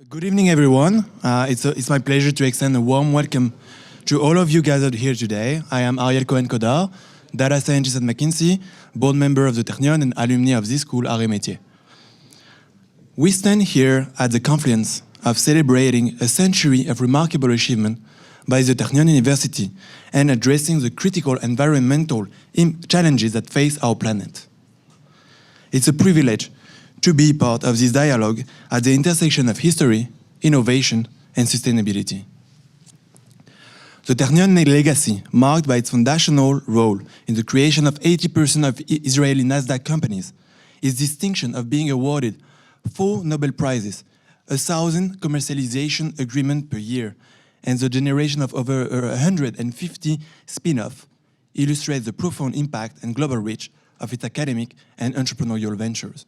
Good evening, everyone. It's my pleasure to extend a warm welcome to all of you gathered here today. I am Ariel Cohen-Codard, data scientist at McKinsey, board member of the Technion and alumni of this school, Arts et Métiers. We stand here at the confluence of celebrating a century of remarkable achievement by the Technion University and addressing the critical environmental challenges that face our planet. It's a privilege to be part of this dialogue at the intersection of history, innovation, and sustainability. The Technion legacy, marked by its foundational role in the creation of 80% of Israeli Nasdaq companies, is distinction of being awarded 4 Nobel Prizes, 1,000 commercialization agreements per year, and the generation of over 150 spin-offs illustrates the profound impact and global reach of its academic and entrepreneurial ventures.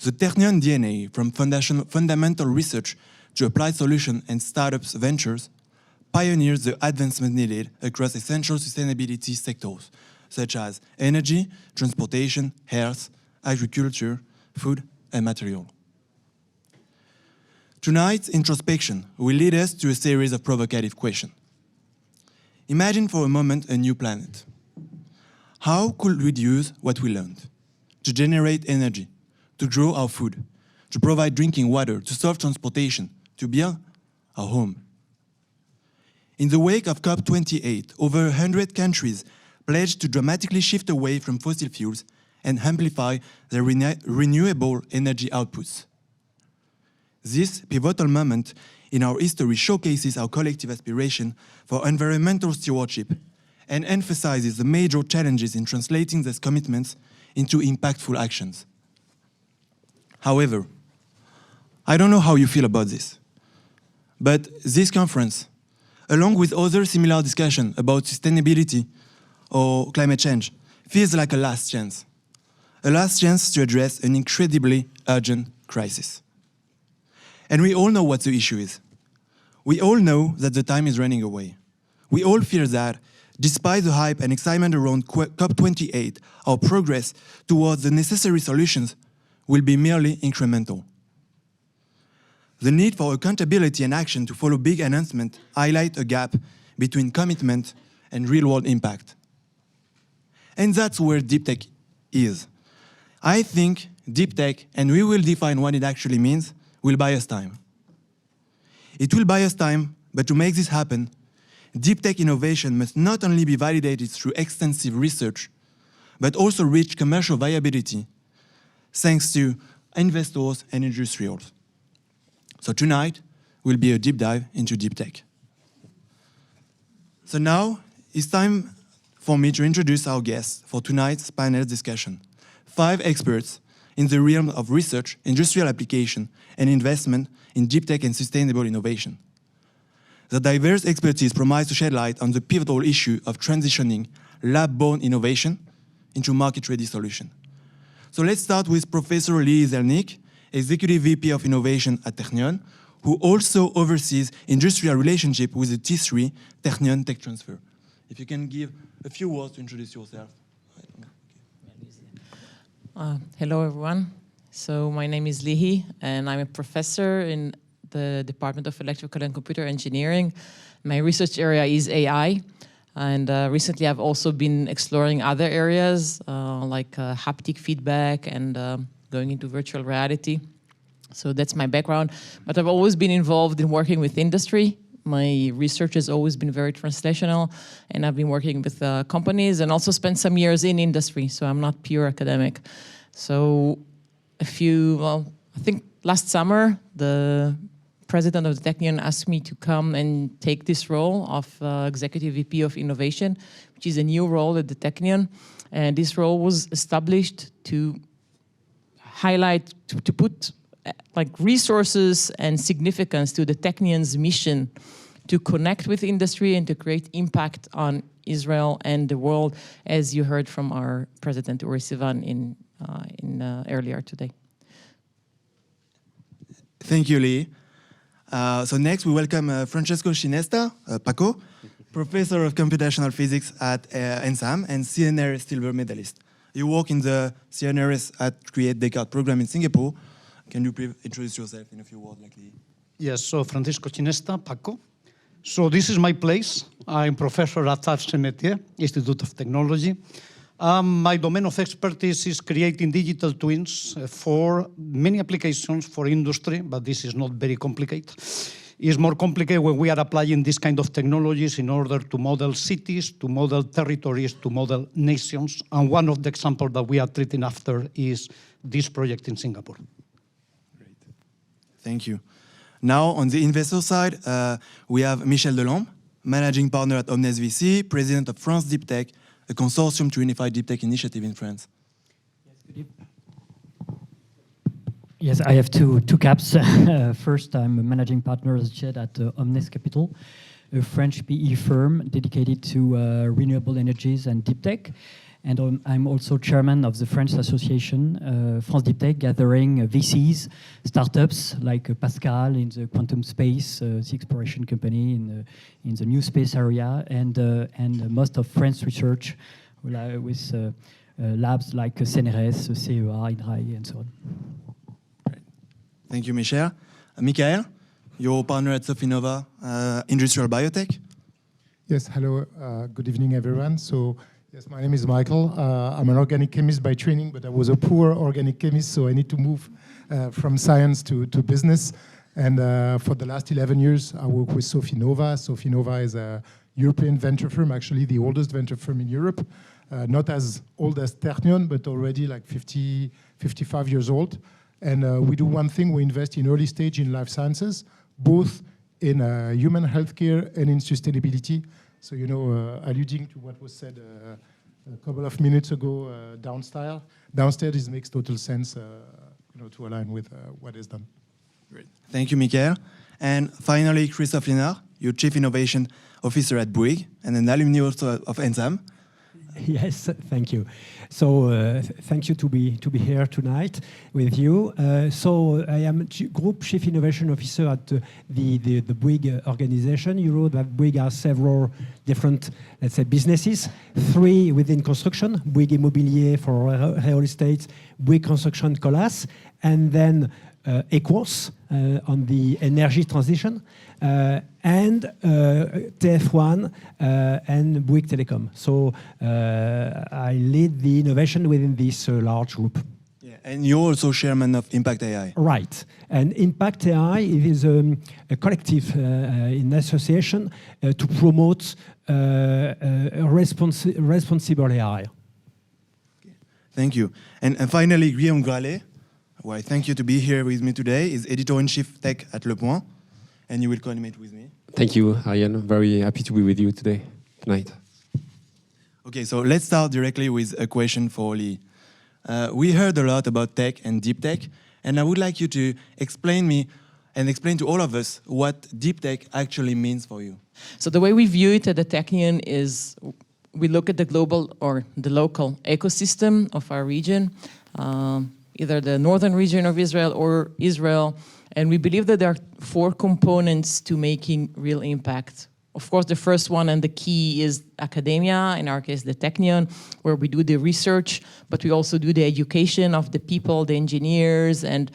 The Technion DNA, from fundamental research to applied solution and startups ventures, pioneers the advancement needed across essential sustainability sectors, such as energy, transportation, health, agriculture, food, and material. Tonight's introspection will lead us to a series of provocative questions. Imagine for a moment a new planet. How could we use what we learned to generate energy, to grow our food, to provide drinking water, to solve transportation, to build our home? In the wake of COP28, over 100 countries pledged to dramatically shift away from fossil fuels and amplify their renewable energy outputs. This pivotal moment in our history showcases our collective aspiration for environmental stewardship and emphasizes the major challenges in translating these commitments into impactful actions. However, I don't know how you feel about this, but this conference, along with other similar discussions about sustainability or climate change, feels like a last chance to address an incredibly urgent crisis. And we all know what the issue is. We all know that the time is running away. We all fear that, despite the hype and excitement around COP28, our progress towards the necessary solutions will be merely incremental. The need for accountability and action to follow big announcements highlight a gap between commitment and real-world impact. And that's where Deeptech is. I think Deeptech, and we will define what it actually means, will buy us time. It will buy us time, but to make this happen, Deeptech innovation must not only be validated through extensive research, but also reach commercial viability thanks to investors and industrials. So tonight will be a deep dive into Deeptech. So now it's time for me to introduce our guests for tonight's panel discussion. 5 experts in the realm of research, industrial application, and investment in Deeptech and sustainable innovation. The diverse expertise promises to shed light on the pivotal issue of transitioning lab-born innovation into market-ready solutions. So let's start with Professor Lee Zelnick, Executive VP of Innovation at Technion, who also oversees industrial relationship with the T3 Technion Tech Transfer. If you can give a few words to introduce yourself. Hello, everyone. So my name is Lihi, and I'm a professor in the Department of Electrical and Computer Engineering. My research area is AI. And recently, I've also been exploring other areas like haptic feedback and going into virtual reality. So that's my background. But I've always been involved in working with industry. My research has always been very translational, and I've been working with companies and also spent some years in industry. So I'm not pure academic. So I think last summer, the president of the Technion asked me to come and take this role of Executive VP of Innovation, which is a new role at the Technion. And this role was established to highlight, to put like resources and significance to the Technion's mission to connect with industry and to create impact on Israel and the world, as you heard from our President Uri Sivan earlier today. Thank you, Lee. So next we welcome Francesco Scinesta, Paco, Professor of Computational Physics at NSAM and CNRS silver medalist. You work in the CNRS at Create Descartes program in Singapore, Can you please introduce yourself in a few words? Yes, so Francisco Chinesta, Paco. So this is my place. I'm professor at Saint-Métier, Institute of Technology. My domain of expertise is creating digital twins for many applications for industry, but this is not very complicated. It's more complicated when we are applying this kind of technologies in order to model cities, to model territories, to model nations. And one of the examples that we are treating after is this project in Singapore. Great. Thank you. Now, on the investor side, we have Michel Delambre, managing partner at Omnes VC, president of France Deeptech, a consortium to unify deep tech initiative in France. Yes, I have two caps. First, I'm a managing partner, as said, at Omnes Capital, a French PE firm dedicated to renewable energies and deep tech. And I'm also chairman of the French Association, France Deeptech, gathering VCs, startups like Pascal in the quantum space, the exploration company in the new space area, and most of French research with labs like CNRS, CEA, INRAE, and so on. Great. Thank you, Michel. Michael, you're partner at Sofinova Industrial Biotech. Yes, hello, good evening, everyone. So, yes, my name is Michael. I'm an organic chemist by training, but I was a poor organic chemist, so I need to move from science to business. And for the last 11 years, I work with Sofinova. Sofinova is a European venture firm, actually the oldest venture firm in Europe. Not as old as Ternion, but already like 55 years old. And we do one thing, we invest in early stage in life sciences, both in human healthcare and in sustainability. So, you know, alluding to what was said a couple of minutes ago downstairs, it makes total sense, you know, to align with what is done. Great. Thank you, Michael. And finally, Christophe Linard, your Chief Innovation Officer at Bouygues and an alumni also of ENSAM. Yes, thank you. So thank you to be here tonight with you. So I am Group Chief Innovation Officer at the Bouygues organization. You know that Bouygues has several different, let's say, businesses. 3 within construction, Bouygues Immobilier for real estate, Bouygues Construction Colas, and then Equans on the energy transition, and TF1 and Bouygues Telecom. So I lead the innovation within this large group. Yeah, and you're also chairman of Impact AI. Right. And Impact AI is a collective in association to promote responsible AI. Okay. Thank you. And finally, Guillaume Gralet, who I thank you to be here with me today, is editor-in-chief tech at Le Point, and you will coordinate with me. Thank you, Ariane. Very happy to be with you tonight. Okay, so let's start directly with a question for Lee. We heard a lot about tech and deep tech, and I would like you to explain to all of us what deep tech actually means for you. So the way we view it at the Technion is we look at the global or the local ecosystem of our region, either the northern region of Israel or Israel, and we believe that there are 4 components to making real impact. Of course, the first one and the key is academia, in our case, the Technion, where we do the research, but we also do the education of the people, the engineers, and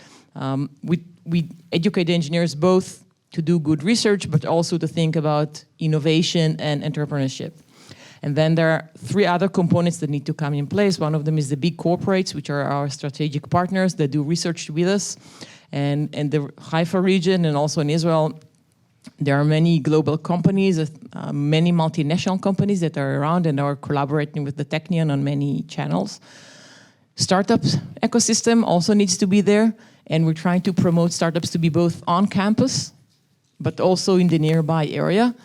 we educate the engineers both to do good research, but also to think about innovation and entrepreneurship. And then there are 3 other components that need to come in place. One of them is the big corporates, which are our strategic partners that do research with us. And in the Haifa region and also in Israel, there are many global companies, many multinational companies that are around and are collaborating with the Technion on many channels. Startup ecosystem also needs to be there, and we're trying to promote startups to be both on campus, but also in the nearby area.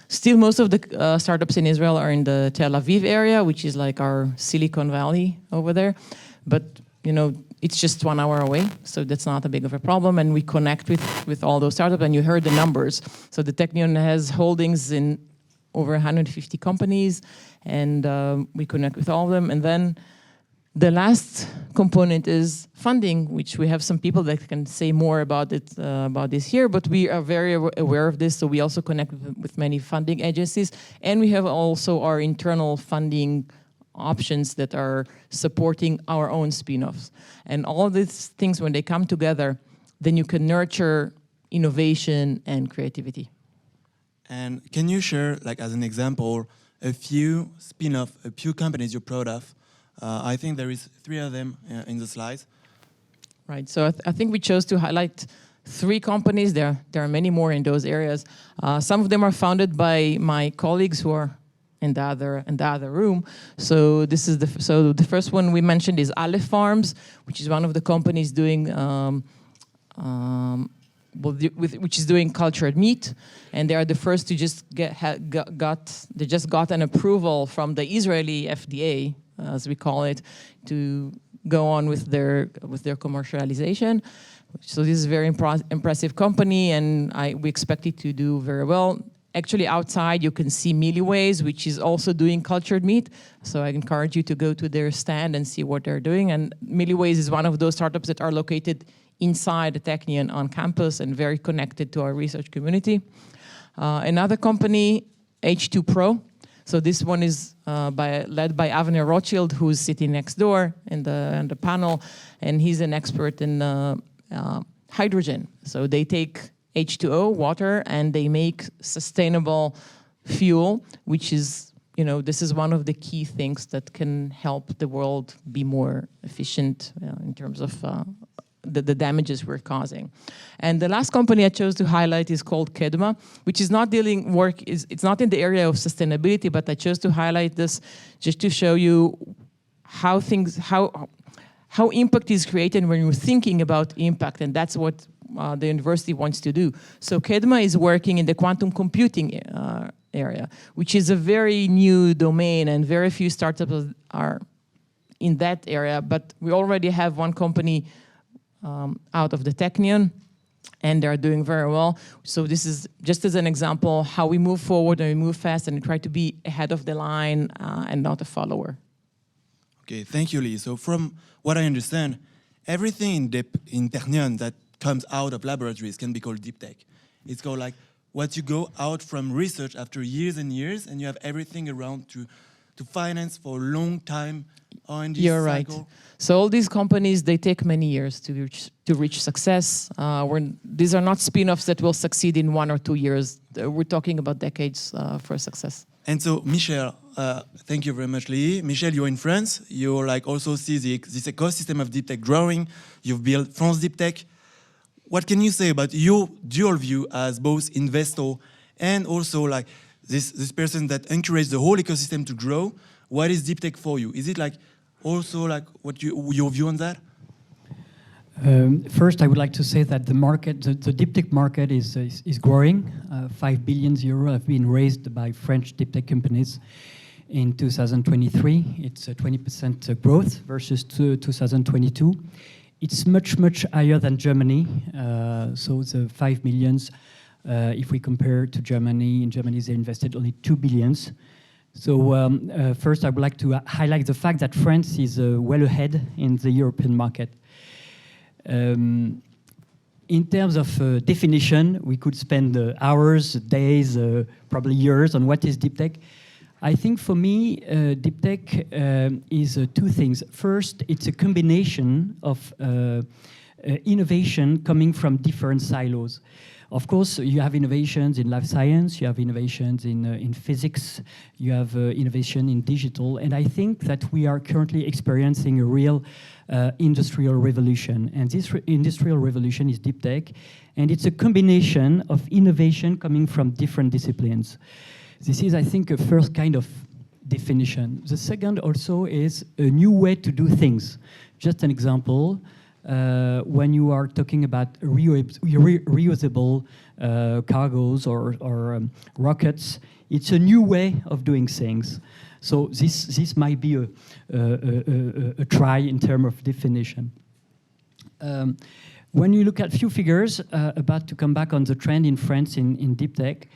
Still, most of the startups in Israel are in the Tel Aviv area, which is like our Silicon Valley over there. But, you know, it's just 1 hour away, so that's not a big of a problem. And we connect with all those startups, and you heard the numbers. So the Technion has holdings in over 150 companies, and we connect with all of them. And then the last component is funding, which we have some people that can say more about it, about this here, but we are very aware of this, so we also connect with many funding agencies, and we have also our internal funding options that are supporting our own spin-offs. And all these things, when they come together, then you can nurture innovation and creativity. And can you share, like as an example, a few spin-off, a few companies you're proud of? I think there is 3 of them in the slides. Right, so I think we chose to highlight 3 companies. There are many more in those areas. Some of them are founded by my colleagues who are in the other room. So this is the first one we mentioned is Aleph Farms, which is one of the companies doing which is doing cultured meat, and they are the first to just they just got an approval from the Israeli FDA, as we call it, to go on with their commercialization. So this is a very impressive company, and we expect it to do very well. Actually, outside you can see Milliways, which is also doing cultured meat. So I encourage you to go to their stand and see what they're doing. And Milliways is one of those startups that are located inside the Technion on campus and very connected to our research community. Another company, H2 Pro. So this one is led by Avner Rothschild, who's sitting next door in the panel, and he's an expert in hydrogen. So they take H2O, water, and they make sustainable fuel, which is, this is one of the key things that can help the world be more efficient in terms of the damages we're causing. And the last company I chose to highlight is called Kedma, which is not it's not in the area of sustainability, but I chose to highlight this just to show you how impact is created when you're thinking about impact, and that's what the university wants to do. So Kedma is working in the quantum computing area, which is a very new domain, and very few startups are in that area, but we already have one company out of the Technion, and they're doing very well. So this is just as an example how we move forward and we move fast and we try to be ahead of the line and not a follower. Okay, thank you, Lee. So from what I understand, everything in Technion that comes out of laboratories can be called Deeptech. It's called like what you go out from research after years and years, and you have everything around to finance for a long time R&D You're cycle. right. So all these companies, they take many years to reach success. These are not spin-offs that will succeed in 1 or 2 years. We're talking about decades for success. And so, Michel, thank you very much, Lee. Michel, you're in France. You also see this ecosystem of deep tech growing. You've built France Deep Tech. What can you say about your dual view as both investor and also like this person that encourages the whole ecosystem to grow? What is deep tech for you? Is it like also like what your view on that? First, I would like to say that the market, the deep tech market is growing. 5 billion euro have been raised by French deep tech companies in 2023. It's a 20% growth versus 2022. It's much, much higher than Germany. So the 5 millions, if we compare to Germany, in Germany they invested only 2 billions. So first I would like to highlight the fact that France is well ahead in the European market. In terms of definition, we could spend hours, days, probably years on what is deep tech. I think for me, deep tech is 2 things. First, it's a combination of innovation coming from different silos. Of course, you have innovations in life science, you have innovations in physics, you have innovation in digital, and I think that we are currently experiencing a real industrial revolution. And this industrial revolution is deep tech, and it's a combination of innovation coming from different disciplines. This is, I think, a first kind of definition. The second also is a new way to do things. Just an example. When you are talking about reusable cargoes or rockets, it's a new way of doing things. So this might be a try in terms of definition. When you look at few figures, about to come back on the trend in France in deep tech,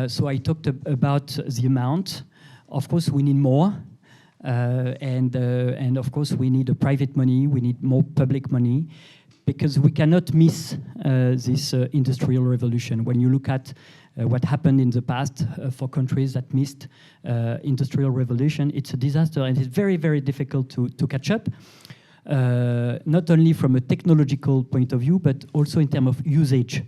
so I talked about the amount. Of course, we need more. And of course, we need private money, we need more public money, because we cannot miss this industrial revolution. When you look at what happened in the past for countries that missed industrial revolution. It's a disaster, and it's very, very difficult to catch up. Not only from a technological point of view, but also in terms of usage.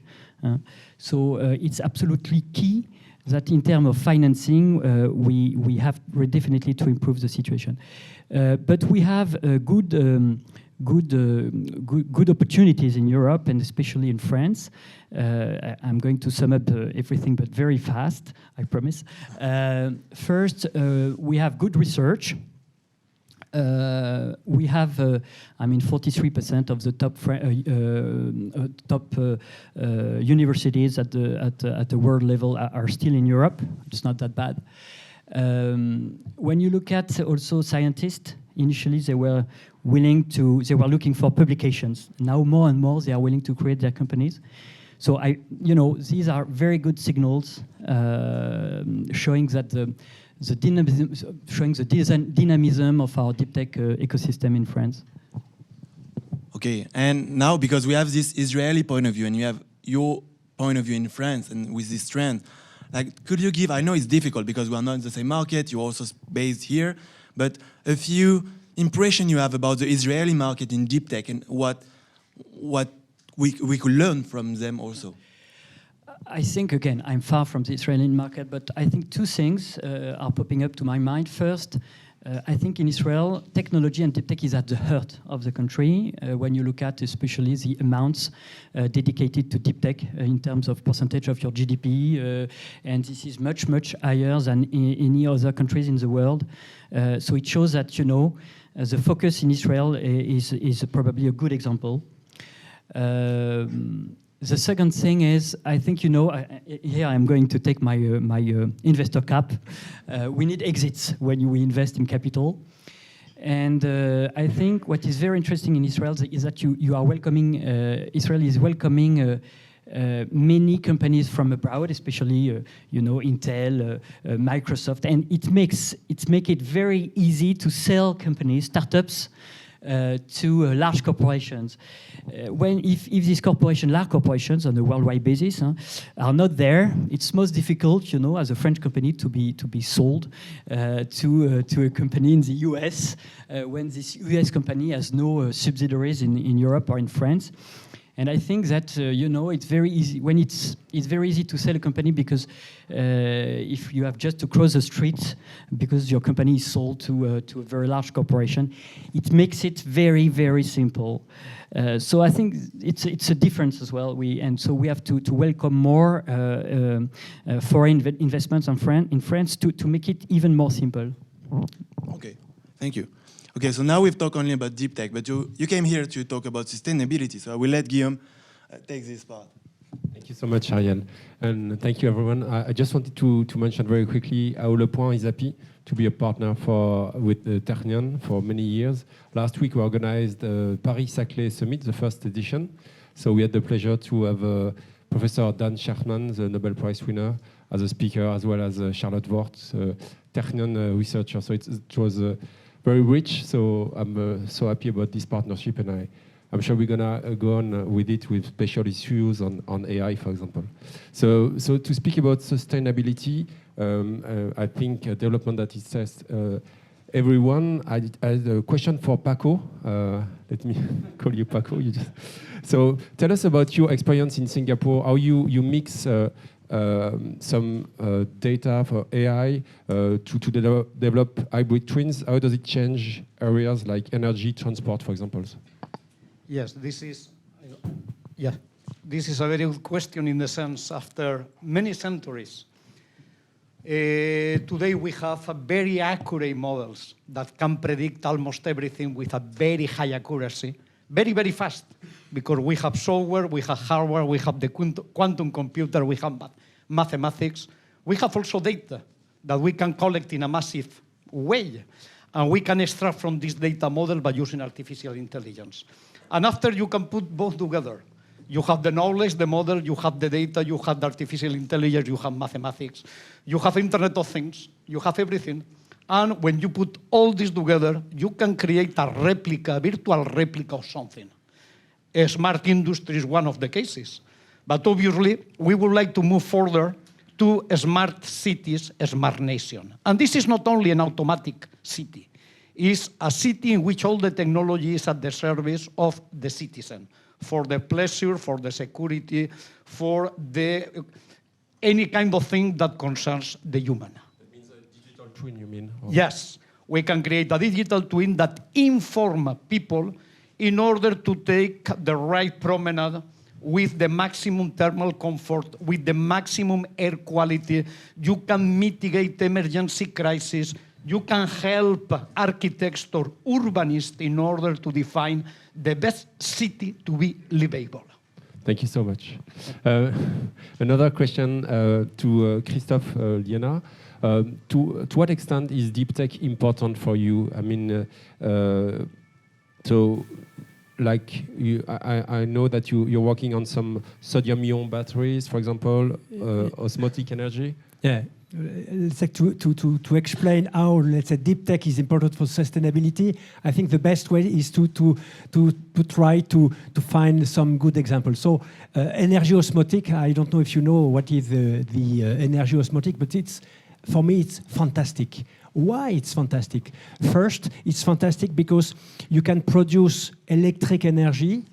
So it's absolutely key that in terms of financing, we have definitely to improve the situation. But we have good opportunities in Europe, and especially in France. I'm going to sum up everything, but very fast, I promise. First, we have good research. We have, 43% of the top universities at the world level are still in Europe. It's not that bad. When you look at also scientists, initially they were looking for publications. Now more and more they are willing to create their companies. So these are very good signals showing that the dynamism of our deep tech ecosystem in France. Okay, and now because we have this Israeli point of view and you have your point of view in France and with this trend, like, could you give, I know it's difficult because we are not in the same market, you're also based here, but a few impression you have about the Israeli market in deep tech and what we could learn from them also? I think, again, I'm far from the Israeli market, but I think two things are popping up to my mind. First, I think in Israel, technology and deep tech is at the heart of the country. When you look at especially the amounts dedicated to deep tech in terms of percentage of your GDP, and this is much, much higher than in any other countries in the world. So it shows that, the focus in Israel is probably a good example. The second thing is, I think, here I'm going to take my investor cap. We need exits when we invest in capital. And I think what is very interesting in Israel is that you are welcoming, Israel is welcoming many companies from abroad, especially, Intel, Microsoft, and it makes it very easy to sell companies, startups, to large corporations. If these large corporations on a worldwide basis are not there, it's most difficult, as a French company to be sold to a company in the US when this US company has no subsidiaries in Europe or in France. And I think that it's very easy when it's very easy to sell a company because if you have just to cross the street because your company is sold to a very large corporation, it makes it very, very simple. So I think it's a difference as well. So we have to welcome more foreign investments in France to make it even more simple. Okay, thank you. Okay, so now we've talked only about deep tech, but you came here to talk about sustainability. So I will let Guillaume take this part. Thank you so much, Ariel. And thank you, everyone. I just wanted to mention very quickly, how Le Point is happy to be a partner with Ternion for many years. Last week, we organized the Paris-Saclay Summit, the first edition. So we had the pleasure to have Professor Dan Scherman, the Nobel Prize winner, as a speaker, as well as Charlotte Worth, Ternion researcher. So it was very rich, so I'm so happy about this partnership, and I'm sure we're gonna go on with it with special issues on AI, for example. So to speak about sustainability, I think development that it says everyone. I had a question for Paco. Let me call you Paco. So tell us about your experience in Singapore. How you mix some data for AI to develop hybrid twins. How does it change areas like energy, transport, for example? Yes, this is a very good question in the sense after many centuries. Today we have very accurate models that can predict almost everything with a very high accuracy, very, very fast, because we have software, we have hardware, we have the quantum computer, we have mathematics. We have also data that we can collect in a massive way, and we can extract from this data model by using artificial intelligence. And after you can put both together, you have the knowledge, the model, you have the data, you have the artificial intelligence, you have mathematics, you have Internet of Things, you have everything. And when you put all this together, you can create a replica, a virtual replica of something. A smart industry is one of the cases. But obviously, we would like to move further to smart cities, a smart nation. And this is not only an automatic city. It's a city in which all the technology is at the service of the citizen, for the pleasure, for the security, for any kind of thing that concerns the human. That means a digital twin, you mean? Or? Yes, we can create a digital twin that informs people in order to take the right promenade with the maximum thermal comfort, with the maximum air quality. You can mitigate emergency crises. You can help architects or urbanists in order to define the best city to be livable. Thank you so much. Another question to Christophe Liena. To what extent is deep tech important for you? I mean, so like I know that you're working on some sodium-ion batteries, for example, osmotic energy. Yeah. Let's say to explain how, let's say, deep tech is important for sustainability, I think the best way is to try to find some good examples. So energy osmotic, I don't know if you know what is the energy osmotic, but for me it's fantastic. Why it's fantastic? First, it's fantastic because you can produce electric energy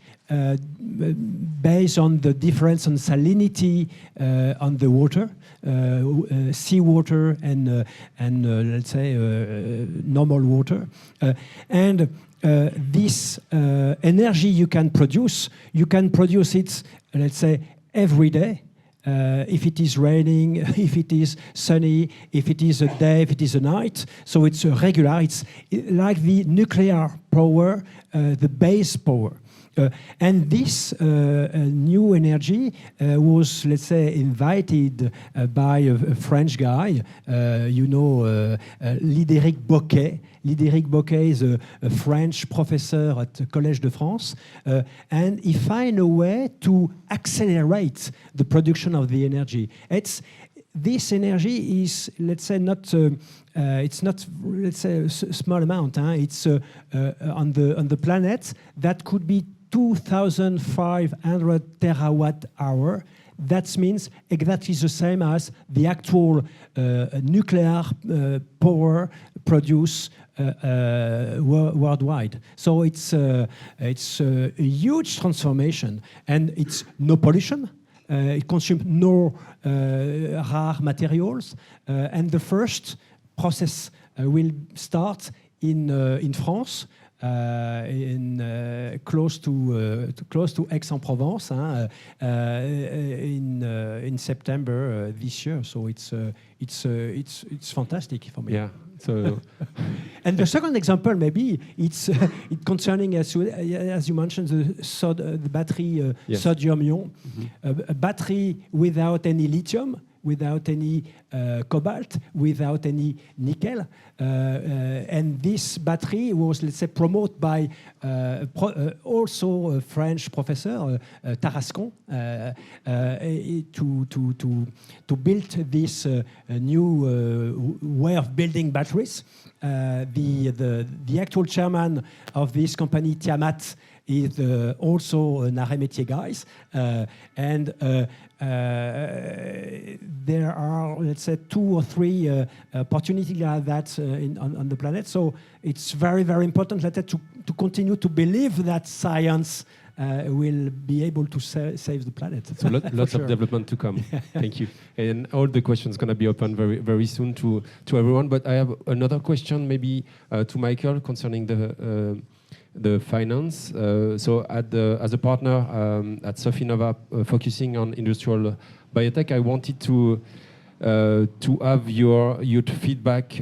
based on the difference on salinity on the water, seawater and let's say normal water, and this energy you can produce it, let's say, every day. If it is raining, if it is sunny, if it is a day, if it is a night. So it's regular. It's like the nuclear power, the base power. And this new energy was, let's say, invited by a French guy, Lidéric Bocquet. Lidéric Bocquet is a French professor at the Collège de France, and he found a way to accelerate the production of the energy. This energy is, let's say, not. It's not, let's say, a small amount. It's on the planet that could be 2,500 terawatt hour. That means exactly the same as the actual nuclear power produced worldwide. So it's a huge transformation, and it's no pollution. It consumes no rare materials, and the first process will start in France. Close to Aix-en-Provence in September this year. So it's fantastic for me. Yeah. So and the second example, maybe it's concerning, as you mentioned, the battery yes. sodium-ion, a battery without any lithium, without any cobalt, without any nickel. And this battery was, let's say, promoted by also a French professor, Tarascon, to build this new way of building batteries. The actual chairman of this company, Tiamat, is also an arts métiers guys, and there are, let's say, 2 or 3 opportunities like that on the planet. So it's very, very important, let's say, to continue to believe that science will be able to save the planet. So lots of development to come. Thank you. And all the questions going to be open very, very soon to everyone. But I have another question, maybe to Michael, concerning the finance. So as a partner at Sofinova, focusing on industrial biotech, I wanted to have your feedback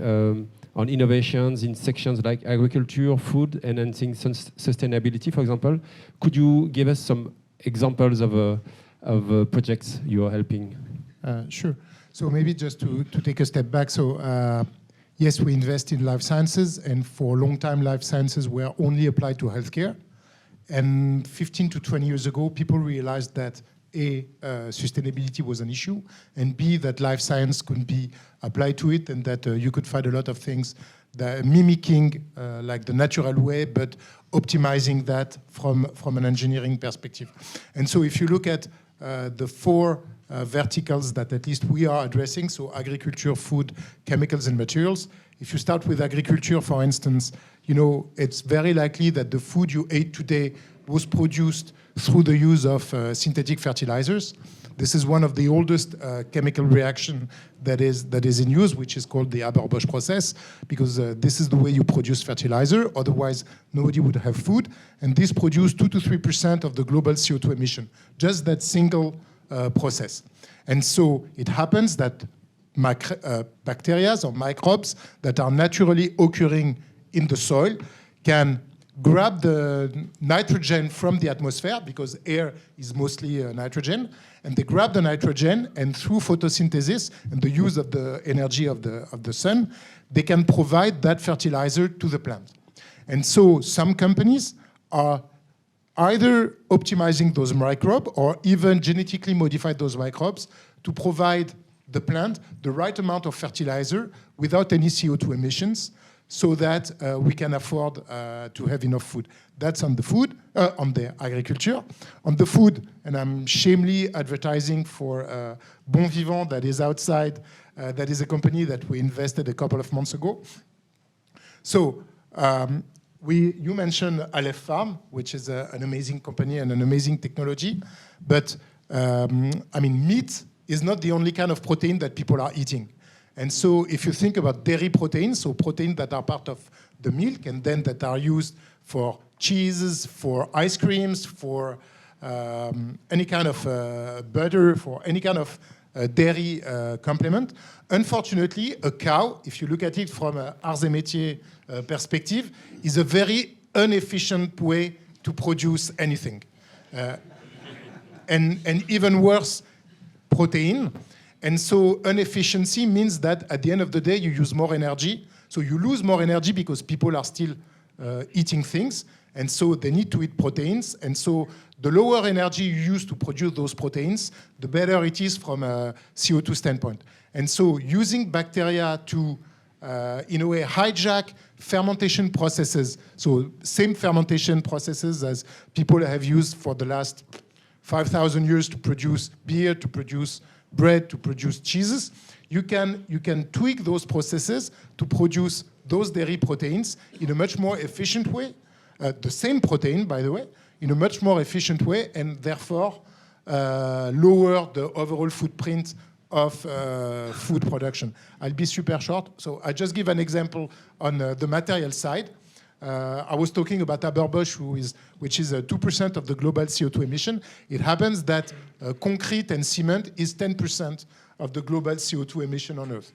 on innovations in sections like agriculture, food, enhancing sustainability, for example. Could you give us some examples of projects you are helping? Sure. So maybe just to take a step back. So yes, we invest in life sciences, and for a long time, life sciences were only applied to healthcare. And 15 to 20 years ago, people realized that A, sustainability was an issue, and B, that life science could be applied to it, and that you could find a lot of things that mimicking like the natural way, but optimizing that from an engineering perspective. And so if you look at the 4 verticals that at least we are addressing, so agriculture, food, chemicals, and materials. If you start with agriculture, for instance, you know, it's very likely that the food you ate today was produced through the use of synthetic fertilizers. This is one of the oldest chemical reaction that is in use, which is called the Haber-Bosch process, because this is the way you produce fertilizer. Otherwise, nobody would have food. And this produced 2 to 3% of the global CO2 emission, just that single process. And so it happens that bacteria or microbes that are naturally occurring in the soil can grab the nitrogen from the atmosphere, because air is mostly nitrogen, and they grab the nitrogen, and through photosynthesis and the use of the energy of the sun, they can provide that fertilizer to the plant. And so some companies are either optimizing those microbes or even genetically modify those microbes to provide the plant the right amount of fertilizer without any CO2 emissions, so that we can afford to have enough food. That's on the food, on the agriculture. On the food, and I'm shamelessly advertising for Bon Vivant that is outside, that is a company that we invested a couple of months ago. So you mentioned Aleph Farm, which is an amazing company and an amazing technology, but I mean, meat is not the only kind of protein that people are eating. And so if you think about dairy proteins, so proteins that are part of the milk and then that are used for cheeses, for ice creams, for any kind of butter, for any kind of dairy complement. Unfortunately, a cow, if you look at it from an arts et métiers perspective, is a very inefficient way to produce anything. And even worse, protein. And so inefficiency means that at the end of the day, you use more energy. So you lose more energy because people are still eating things. And so they need to eat proteins. And so the lower energy you use to produce those proteins, the better it is from a CO2 standpoint. And so using bacteria to, in a way, hijack fermentation processes, so same fermentation processes as people have used for the last 5,000 years to produce beer, to produce bread, to produce cheeses, you can tweak those processes to produce those dairy proteins in a much more efficient way, the same protein, by the way, in a much more efficient way, and therefore lower the overall footprint of food production. I'll be super short, so I just give an example on the material side. I was talking about Haber-Bosch, which is 2% of the global CO2 emission. It happens that concrete and cement is 10% of the global CO2 emission on Earth.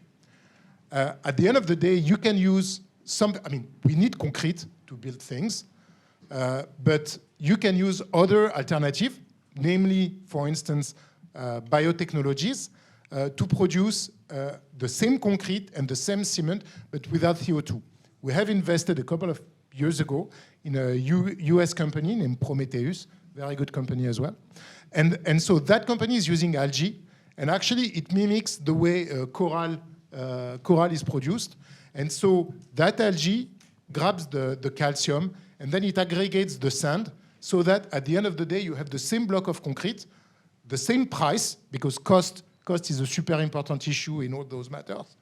At the end of the day, you can use we need concrete to build things, but you can use other alternatives, namely, for instance, biotechnologies, to produce the same concrete and the same cement, but without CO2. We have invested a couple of years ago in a US company named Prometheus, very good company as well. And so that company is using algae, and actually it mimics the way coral is produced. And so that algae grabs the calcium, and then it aggregates the sand, so that at the end of the day, you have the same block of concrete, the same price, because cost is a super important issue in all those matters,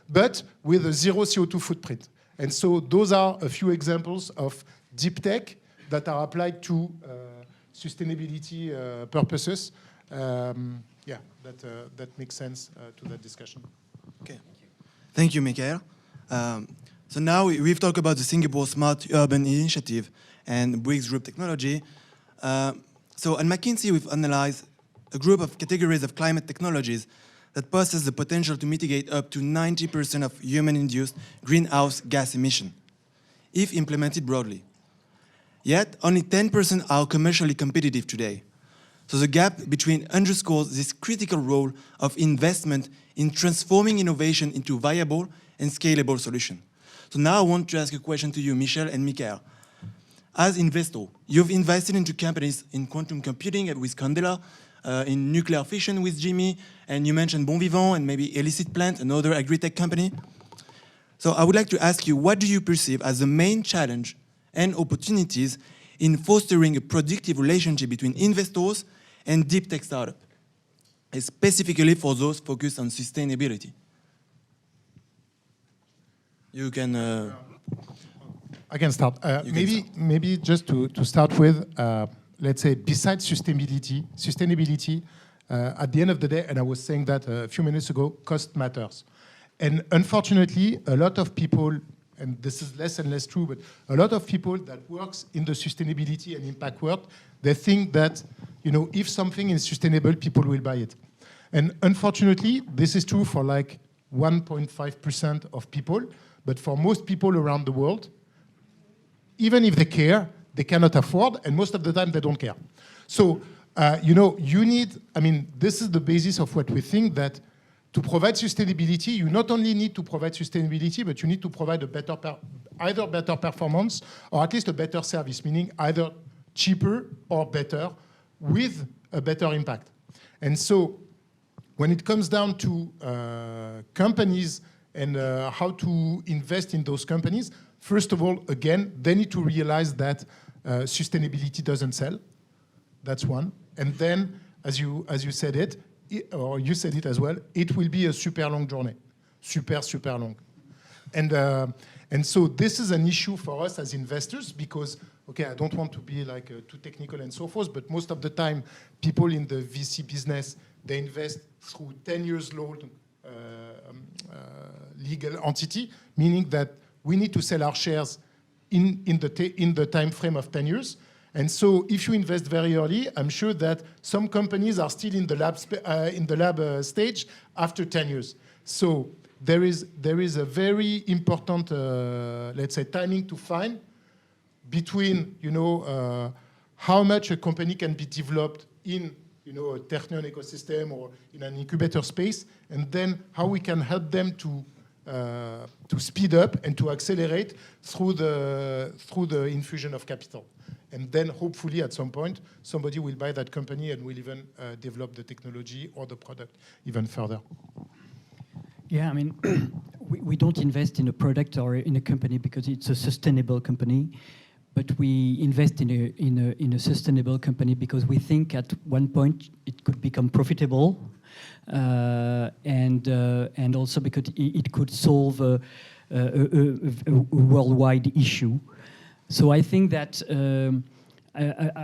but with a zero CO2 footprint. And so those are a few examples of deep tech that are applied to sustainability purposes. That makes sense to that discussion. Okay. Thank you, Michael. So now we've talked about the Singapore Smart Urban Initiative and Briggs Group technology. So at McKinsey, we've analyzed a group of categories of climate technologies that possess the potential to mitigate up to 90% of human-induced greenhouse gas emission, if implemented broadly. Yet, only 10% are commercially competitive today. So the gap between underscores this critical role of investment in transforming innovation into viable and scalable solutions. So now I want to ask a question to you, Michel and Michael. As investors, you've invested into companies in quantum computing with Candela, in nuclear fission with Jimmy, and you mentioned Bon Vivant and maybe Illicit Plant, another agri-tech company. So I would like to ask you, what do you perceive as the main challenge and opportunities in fostering a productive relationship between investors and deep tech startups? specifically for those focused on sustainability. You can... I can start. Maybe just to start with, let's say, besides sustainability, at the end of the day, and I was saying that a few minutes ago, cost matters. And unfortunately, a lot of people, and this is less and less true, but a lot of people that works in the sustainability and impact world, they think that, if something is sustainable, people will buy it. And unfortunately, this is true for like 1.5% of people, but for most people around the world, even if they care, they cannot afford, and most of the time they don't care. So, you need, this is the basis of what we think, that to provide sustainability, you not only need to provide sustainability, but you need to provide either better performance or at least a better service, meaning either cheaper or better with a better impact. And so when it comes down to companies and how to invest in those companies, first of all, again, they need to realize that sustainability doesn't sell. That's one. And then, as you said it, or you said it as well, it will be a super long journey. Super long. And so this is an issue for us as investors because, okay, I don't want to be like too technical and so forth, but most of the time, people in the VC business, they invest through 10 years old legal entity, meaning that we need to sell our shares in the time frame of 10 years. And so if you invest very early, I'm sure that some companies are still in the lab stage after 10 years. So there is a very important, let's say, timing to find between, how much a company can be developed in, a Technion ecosystem or in an incubator space, and then how we can help them to speed up and to accelerate through the infusion of capital. And then hopefully at some point, somebody will buy that company and will even develop the technology or the product even further. Yeah, we don't invest in a product or in a company because it's a sustainable company, but we invest in a sustainable company because we think at one point it could become profitable, and also because it could solve a worldwide issue. So I think that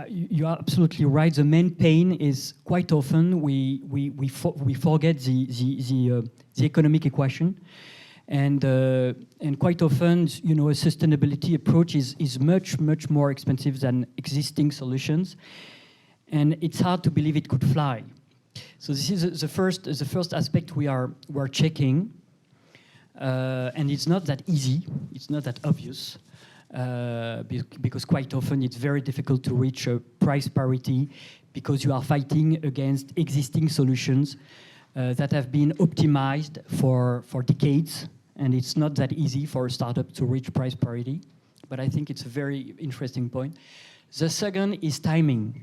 you are absolutely right. The main pain is quite often we forget the economic equation, and quite often a sustainability approach is much more expensive than existing solutions, and it's hard to believe it could fly. So this is the first aspect we're checking, and it's not that easy. It's not that obvious. Because quite often it's very difficult to reach a price parity because you are fighting against existing solutions that have been optimized for decades, and it's not that easy for a startup to reach price parity. But I think it's a very interesting point. The second is timing.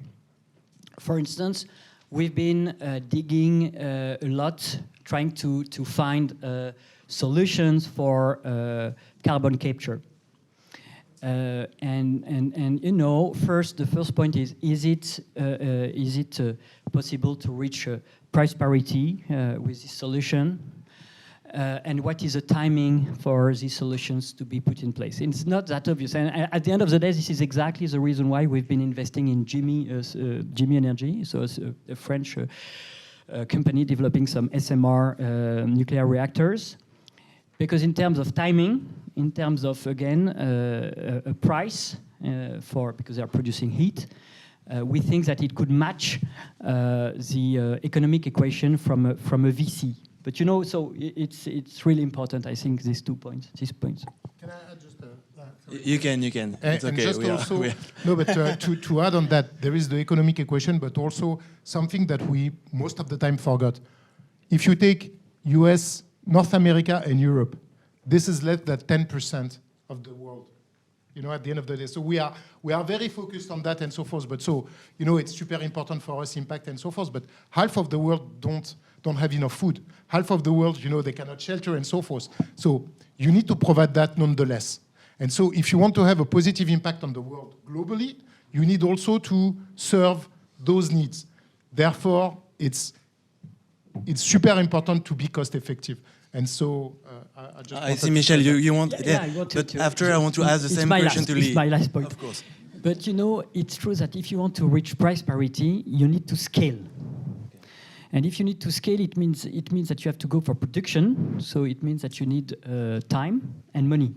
For instance, we've been digging a lot, trying to find solutions for carbon capture. First, the first point is it possible to reach price parity with this solution? And what is the timing for these solutions to be put in place? It's not that obvious. And at the end of the day, this is exactly the reason why we've been investing in Jimmy Energy, so a French company developing some SMR nuclear reactors. Because in terms of timing, in terms of, again, a price because they are producing heat, we think that it could match the economic equation from a VC. But so it's really important, I think, these points. Can I add just You can. It's okay. Just to add on that, there is the economic equation, but also something that we most of the time forgot. If you take US, North America, and Europe, this is less than 10% of the world. At the end of the day, so we are very focused on that and so forth. But it's super important for us, impact and so forth. But half of the world don't have enough food. Half of the world, they cannot shelter and so forth. So you need to provide that nonetheless. And so if you want to have a positive impact on the world globally, you need also to serve those needs. Therefore, it's it's super important to be cost effective. And so I just I see, Michel, you want... Yeah, I want but to- after I want to ask the it's same my question last- to Lee. It's my last point. Of course. But you know, it's true that if you want to reach price parity, you need to scale. And if you need to scale, it means that you have to go for production. So it means that you need time and money.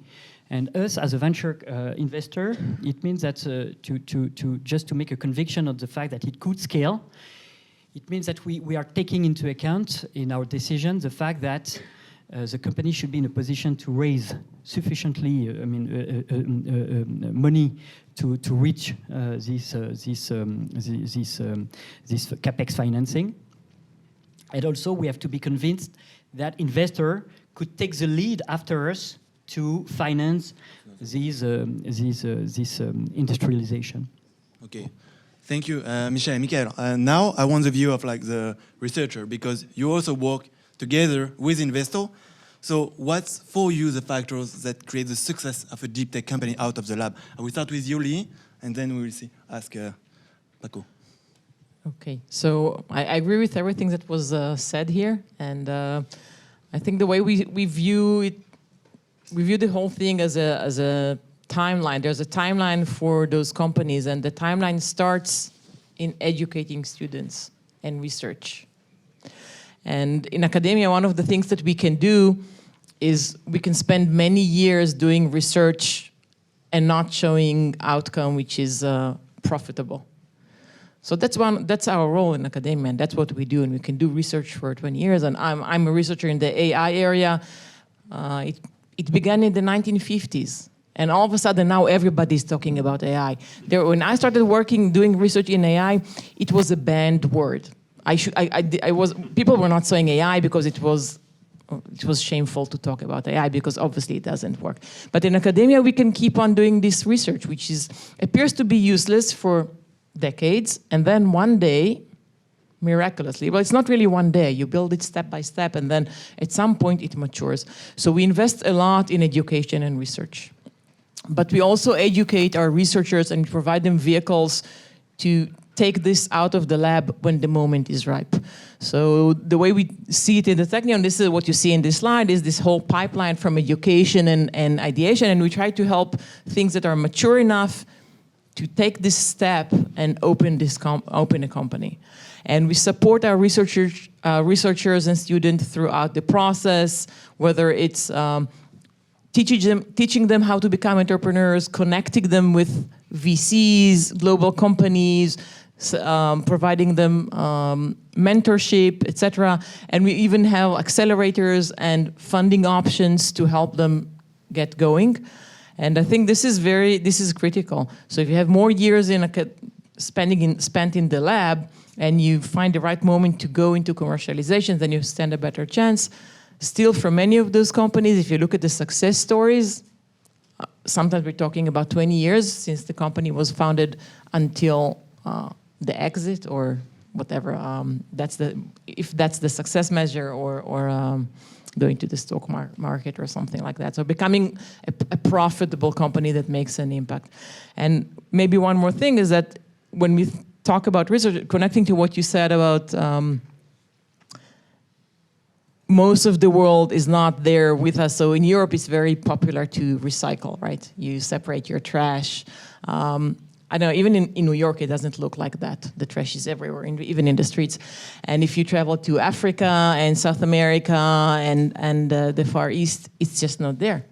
And us as a venture investor, it means that to make a conviction of the fact that it could scale, it means that we are taking into account in our decision the fact that the company should be in a position to raise sufficiently, money to reach this capex financing. And also, we have to be convinced that investor could take the lead after us to finance this industrialization. Okay, thank you, Michel and Michael. Now I want the view of like the researcher, because you also work together with investor. So what's for you the factors that create the success of a deep tech company out of the lab? I will start with you, Lee, and then we will ask Paco. Okay, so I agree with everything that was said here, and I think the way we view it, we view the whole thing as a timeline. There's a timeline for those companies, and the timeline starts in educating students and research. And in academia, one of the things that we can do is we can spend many years doing research and not showing outcome which is profitable. So that's our role in academia, and that's what we do, and we can do research for 20 years. And I'm a researcher in the AI area. It began in the 1950s, and all of a sudden now everybody's talking about AI. When I started doing research in AI, it was a banned word. People were not saying AI because it was shameful to talk about AI because obviously it doesn't work. But in academia, we can keep on doing this research, which appears to be useless for decades, and then one day, miraculously, well, it's not really one day, you build it step by step, and then at some point it matures. So we invest a lot in education and research. But we also educate our researchers and provide them vehicles to take this out of the lab when the moment is ripe. So the way we see it in the Technion, this is what you see in this slide, is this whole pipeline from education and ideation, and we try to help things that are mature enough to take this step and open a company. And we support our researchers and students throughout the process, whether it's teaching them how to become entrepreneurs, connecting them with VCs, global companies, providing them mentorship, etc. And we even have accelerators and funding options to help them get going. And I think this is critical. So if you have more years spent in the lab and you find the right moment to go into commercialization, then you stand a better chance. Still, for many of those companies, if you look at the success stories, sometimes we're talking about 20 years since the company was founded until the exit or whatever. If that's the success measure or going to the stock market or something like that. So becoming a profitable company that makes an impact. And maybe one more thing is that when we talk about research, connecting to what you said about most of the world is not there with us. So in Europe, it's very popular to recycle, right? You separate your trash. I know, even in New York, it doesn't look like that. The trash is everywhere, even in the streets. And if you travel to Africa and South America and the Far East, it's just not there.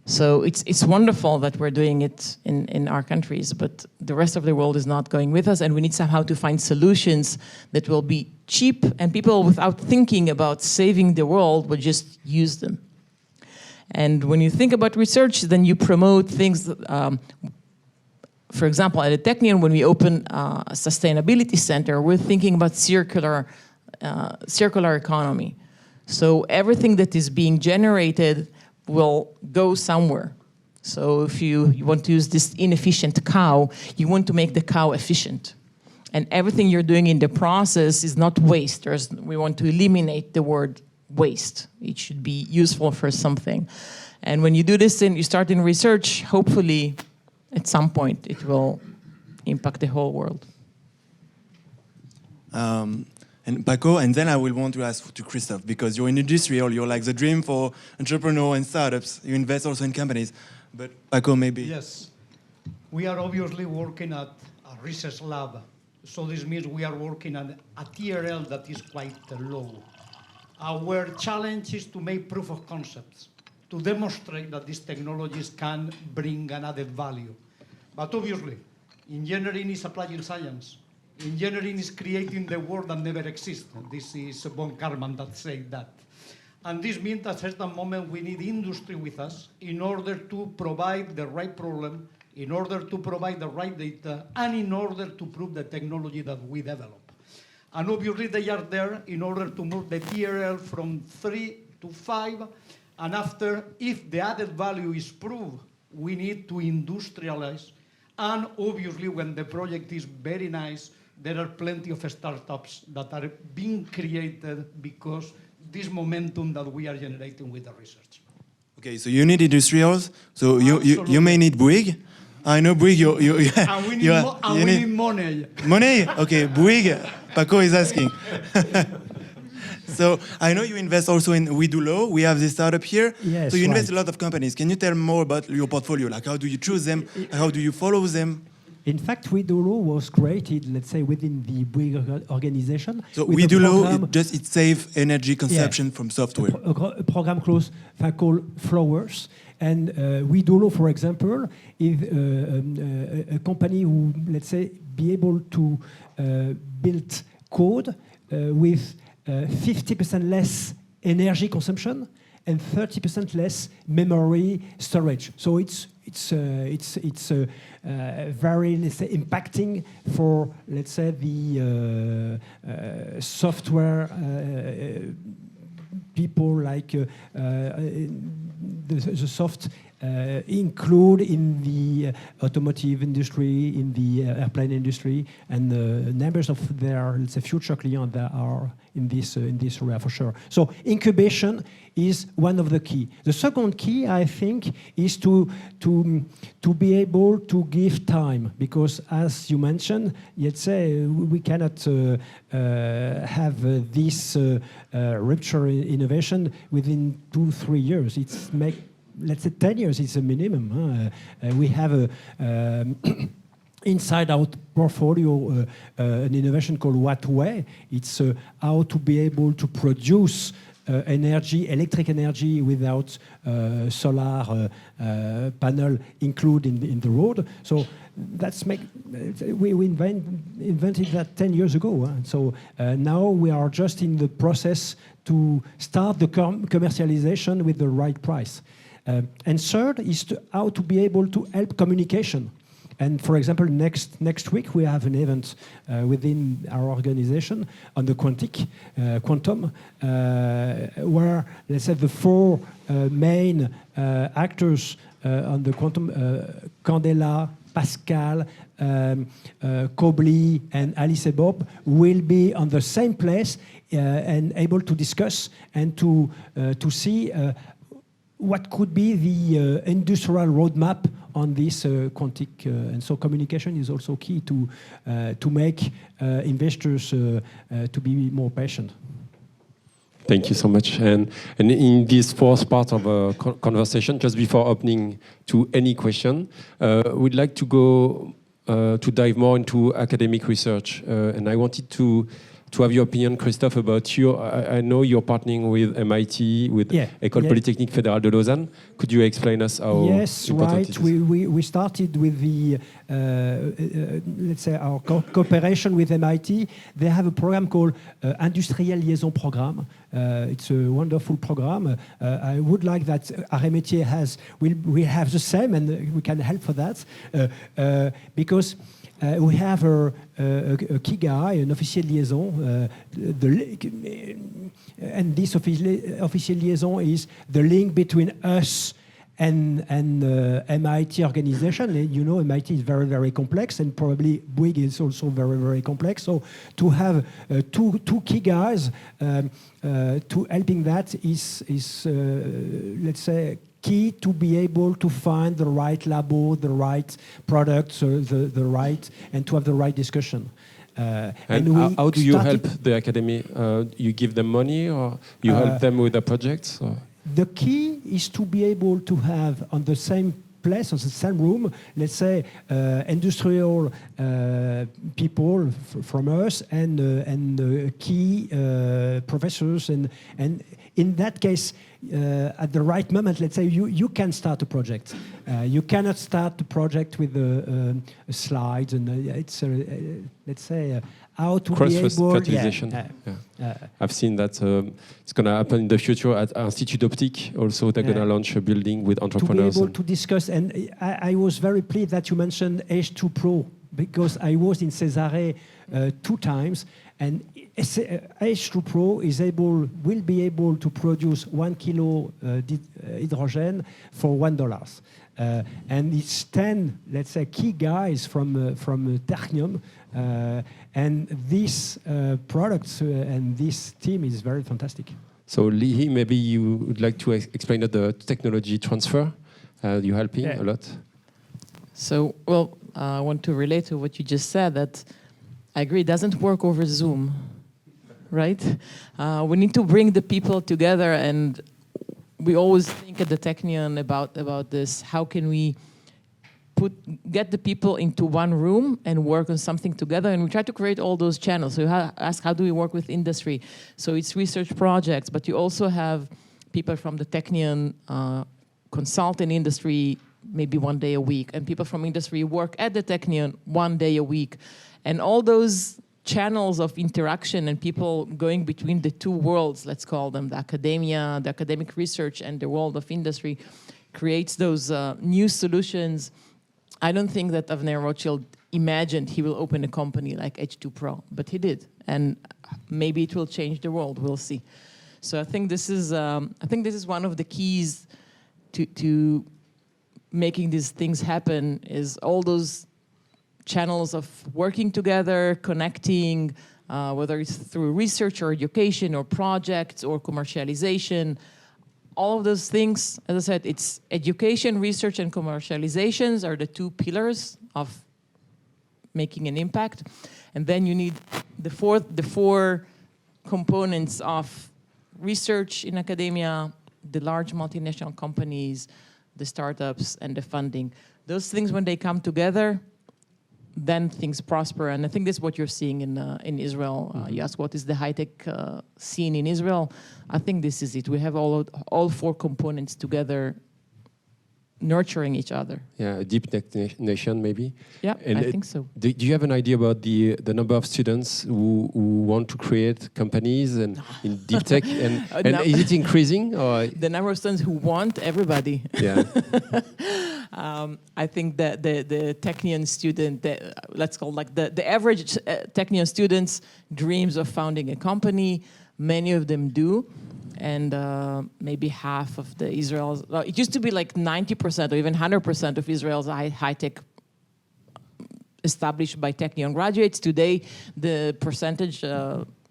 So it's wonderful that we're doing it in our countries, but the rest of the world is not going with us, and we need somehow to find solutions that will be cheap, and people, without thinking about saving the world, will just use them. And when you think about research, then you promote things. For example, at the Technion, when we open a sustainability center, we're thinking about circular economy. So everything that is being generated will go somewhere. So if you want to use this inefficient cow, you want to make the cow efficient. And everything you're doing in the process is not waste. We want to eliminate the word waste. It should be useful for something. And when you do this and you start in research, hopefully, at some point, it will impact the whole world. and Paco, and then I will want to ask to Christophe, because you're in industrial, you're like the dream for entrepreneur and startups. You invest also in companies, but Paco maybe. Yes. We are obviously working at a research lab. So this means we are working at a TRL that is quite low. Our challenge is to make proof of concepts, to demonstrate that these technologies can bring an added value. But obviously, engineering is applying science. Engineering is creating the world that never existed. This is von Karman that said that. And this means at a certain moment we need industry with us in order to provide the right problem, in order to provide the right data, and in order to prove the technology that we develop. And obviously they are there in order to move the TRL from 3 to 5, and after, if the added value is proved, we need to industrialize. And obviously when the project is very nice, there are plenty of startups that are being created because this momentum that we are generating with the research. Okay, so you need industrials, so you may need Bouygues. I know Bouygues, And we need money. Money? Okay, Bouygues, Paco is asking. So I know you invest also in We Do Law. We have this startup here. Yes, so you invest right. in a lot of companies. Can you tell more about your portfolio? Like how do you choose them? How do you follow them? In fact, We Do Law was created, let's say, within the Bouygues organization. So with We a Do Law, program- it saves energy consumption from software. a program called Flowers. And We Do Law, for example, is a company who, let's say, be able to build code with 50% less energy consumption and 30% less memory storage. So it's very, let's say, impacting for, let's say, the software people like the soft include in the automotive industry, in the airplane industry, and numbers of their, let's say, future clients that are in this area for sure. So incubation is one of the key. The second key, I think, is to be able to give time, because as you mentioned, let's say we cannot have this rupture innovation within 2-3 years. It's let's say 10 years is a minimum. We have a inside-out portfolio, an innovation called Wattway. It's how to be able to produce electric energy without solar panel included in the road. So we invented that 10 years ago. So now we are just in the process to start the commercialization with the right price. And third is how to be able to help communication. And for example, next week we have an event within our organization on the quantum, where, let's say, the four main actors on the quantum, Candela, Pascal, Kobli, and Alice and Bob, will be on the same place and able to discuss and to see what could be the industrial roadmap on this quantic, and so communication is also key to make investors to be more patient. Thank you so much. And in this fourth part of a conversation, just before opening to any question, we'd like to go to dive more into academic research. And I wanted to have your opinion, Christophe, about I know you're partnering with MIT, with École Polytechnique Fédérale de Lausanne. Could you explain us how important it is? We started with the, let's say, our cooperation with MIT. They have a program called Industrial Liaison Programme. It's a wonderful program. I would like that Arrêt Métier we have the same, and we can help for that, because we have a key guy, an officier liaison, and this officier liaison is the link between us and MIT organization. You know, MIT is very, very complex, and probably Bouygues is also very, very complex. So to have two key guys to helping that is let's say, key to be able to find the right labo, the right product, the right, and to have the right discussion. And how do you help the academy? You give them money, or you help them with the projects? Or? The key is to be able to have on the same place, on the same room, let's say industrial people from us and key professors, and in that case, at the right moment, let's say you can start a project. You cannot start a project with slides, and it's let's say how to be able. Cross-fertilization. I've seen that it's going to happen in the future at Institut Optique. Also, they're going to launch a building with entrepreneurs. To be able to discuss, and I was very pleased that you mentioned H2 Pro, because I was in Cesare 2 times, and H2 Pro will be able to produce 1 kilo hydrogen for $1. And it's 10, let's say, key guys from Technium, and these products and this team is very fantastic. So Lihi, maybe you would like to explain the technology transfer. You're helping a lot. So, well, I want to relate to what you just said, that I agree, it doesn't work over Zoom, right? We need to bring the people together, and we always think at the Technion about this. How can we get the people into one room and work on something together? And we try to create all those channels. So you ask, how do we work with industry? So it's research projects, but you also have people from the Technion consult in industry maybe 1 day a week, and people from industry work at the Technion 1 day a week. And all those channels of interaction and people going between the two worlds, let's call them, the academia, the academic research, and the world of industry, creates those new solutions. I don't think that Avner Rothschild imagined he will open a company like H2 Pro, but he did, and maybe it will change the world. We'll see. So I think this is one of the keys to making these things happen, is all those channels of working together, connecting, whether it's through research or education or projects or commercialization. All of those things, as I said, it's education, research, and commercializations are the 2 pillars of making an impact. And then you need the 4 components of research in academia, the large multinational companies, the startups, and the funding. Those things, when they come together, then things prosper. And I think that's what you're seeing in Israel. You ask what is the high-tech scene in Israel. I think this is it. We have all 4 components together nurturing each other. Yeah, a Deeptech nation maybe. Yeah, and I think so. Do you have an idea about the number of students who want to create companies and in Deeptech? And No. is it increasing? Or? The number of students who want, everybody. Yeah. I think that the Technion student, let's call like the average Technion students dreams of founding a company. Many of them do. And maybe half of the Israel's, it used to be like 90% or even 100% of Israel's high-tech established by Technion graduates. Today, the percentage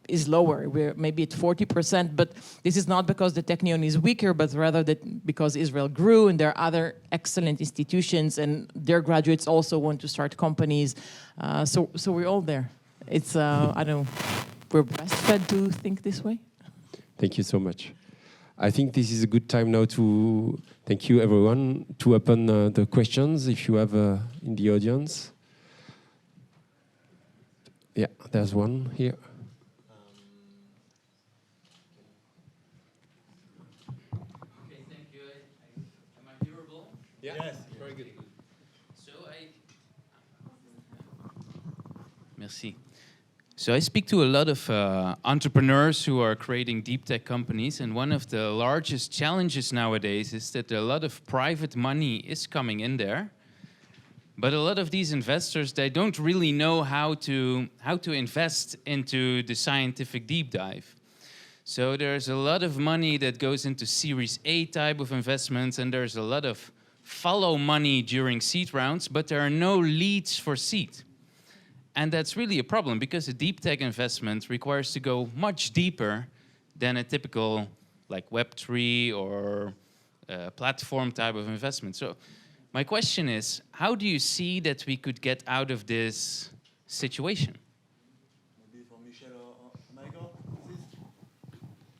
is lower. We're maybe at 40%, but this is not because the Technion is weaker, but rather that because Israel grew and there are other excellent institutions and their graduates also want to start companies. So we're all there. It's, I don't know, we're breastfed to think this way. Thank you so much. I think this is a good time now to thank you, everyone, to open the questions if you have in the audience. Yeah, there's one here. Okay, thank you. Am I hearable? Yeah. Yes, very good. So Merci. So I speak to a lot of entrepreneurs who are creating deep tech companies, and one of the largest challenges nowadays is that a lot of private money is coming in there, but a lot of these investors, they don't really know how to invest into the scientific deep dive. So there's a lot of money that goes into Series A type of investments, and there's a lot of follow money during seed rounds, but there are no leads for seed. And that's really a problem because a deep tech investment requires to go much deeper than a typical like Web3 or platform type of investment. So my question is, how do you see that we could get out of this situation?